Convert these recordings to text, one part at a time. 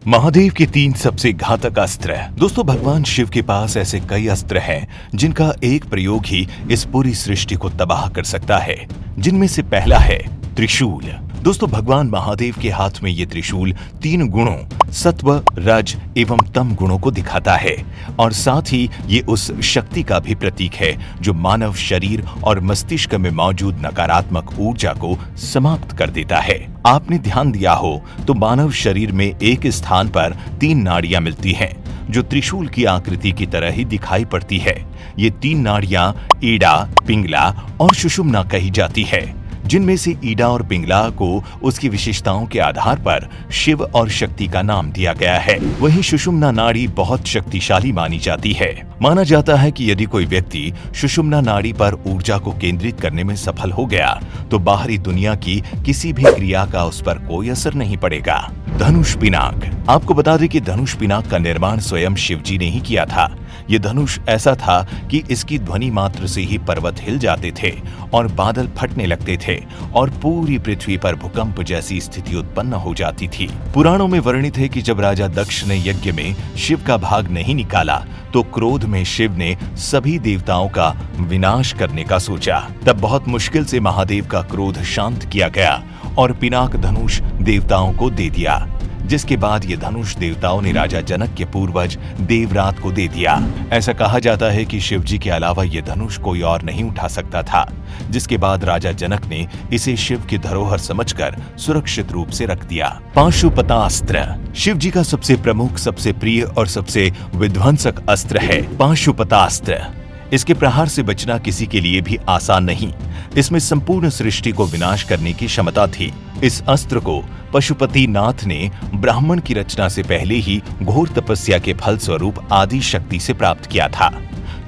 महादेव के 3 सबसे घातक अस्त्र। दोस्तों, भगवान शिव के पास ऐसे कई अस्त्र हैं जिनका एक प्रयोग ही इस पूरी सृष्टि को तबाह कर सकता है। जिनमें से पहला है त्रिशूल। दोस्तों, भगवान महादेव के हाथ में ये त्रिशूल 3 गुणों सत्व, रज एवं तम गुणों को दिखाता है और साथ ही ये उस शक्ति का भी प्रतीक है जो मानव शरीर और मस्तिष्क में मौजूद नकारात्मक ऊर्जा को समाप्त कर देता है। आपने ध्यान दिया हो तो मानव शरीर में एक स्थान पर 3 नाड़ियां मिलती हैं जो त्रिशूल की आकृति की तरह ही दिखाई पड़ती है। ये 3 नाड़ियां ईड़ा, पिंगला और सुषुम्ना कही जाती है, जिनमें से ईड़ा और पिंगला को उसकी विशेषताओं के आधार पर शिव और शक्ति का नाम दिया गया है। वहीं सुषुम्ना नाड़ी बहुत शक्तिशाली मानी जाती है। माना जाता है कि यदि कोई व्यक्ति सुषुम्ना नाड़ी पर ऊर्जा को केंद्रित करने में सफल हो गया तो बाहरी दुनिया की किसी भी क्रिया का उस पर कोई असर नहीं पड़ेगा। धनुष पिनाक। आपको बता दें कि धनुष पिनाक का निर्माण स्वयं शिव जी ने ही किया था। ये धनुष ऐसा था कि इसकी ध्वनि मात्र से ही पर्वत हिल जाते थे और बादल फटने लगते थे और पूरी पृथ्वी पर भूकंप जैसी स्थिति उत्पन्न हो जाती थी। पुराणों में वर्णित है कि जब राजा दक्ष ने यज्ञ में शिव का भाग नहीं निकाला तो क्रोध में शिव ने सभी देवताओं का विनाश करने का सोचा। तब बहुत मुश्किल से महादेव का क्रोध शांत किया गया और पिनाक धनुष देवताओं को दे दिया, जिसके बाद ये धनुष देवताओं ने राजा जनक के पूर्वज देवरात को दे दिया। ऐसा कहा जाता है कि शिव जी के अलावा ये धनुष कोई और नहीं उठा सकता था, जिसके बाद राजा जनक ने इसे शिव की धरोहर समझकर सुरक्षित रूप से रख दिया। पाशुपतास्त्र। शिव जी का सबसे प्रमुख, सबसे प्रिय और सबसे विध्वंसक अस्त्र है पाशुपतास्त्र। इसके प्रहार से बचना किसी के लिए भी आसान नहीं। इसमें संपूर्ण सृष्टि को विनाश करने की क्षमता थी। इस अस्त्र को पशुपति नाथ ने ब्राह्मण की रचना से पहले ही घोर तपस्या के फल स्वरूप आदि शक्ति से प्राप्त किया था।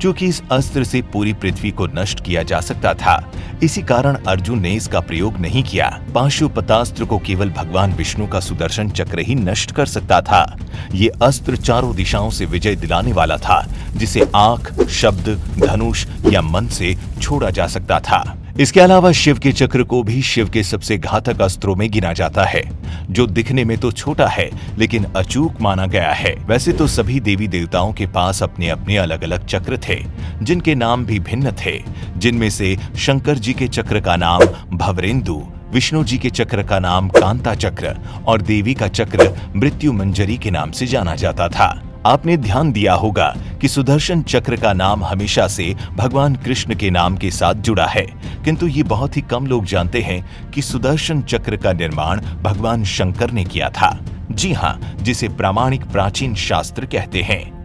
क्योंकि इस अस्त्र से पूरी पृथ्वी को नष्ट किया जा सकता था, इसी कारण अर्जुन ने इसका प्रयोग नहीं किया। पाशुपतास्त्र को केवल भगवान विष्णु का सुदर्शन चक्र ही नष्ट कर सकता था। ये अस्त्र चारों दिशाओं से विजय दिलाने वाला था, जिसे आंख, शब्द, धनुष या मन से छोड़ा जा सकता था। इसके अलावा शिव के चक्र को भी शिव के सबसे घातक अस्त्रों में गिना जाता है, जो दिखने में तो छोटा है लेकिन अचूक माना गया है। वैसे तो सभी देवी देवताओं के पास अपने अपने अलग अलग चक्र थे, जिनके नाम भी भिन्न थे। जिनमें से शंकर जी के चक्र का नाम भवरेंदु, विष्णु जी के चक्र का नाम कांता चक्र और देवी का चक्र मृत्यु मंजरी के नाम से जाना जाता था। आपने ध्यान दिया होगा कि सुदर्शन चक्र का नाम हमेशा से भगवान कृष्ण के नाम के साथ जुड़ा है, किंतु ये बहुत ही कम लोग जानते हैं कि सुदर्शन चक्र का निर्माण भगवान शंकर ने किया था। जी हाँ, जिसे प्रामाणिक प्राचीन शास्त्र कहते हैं।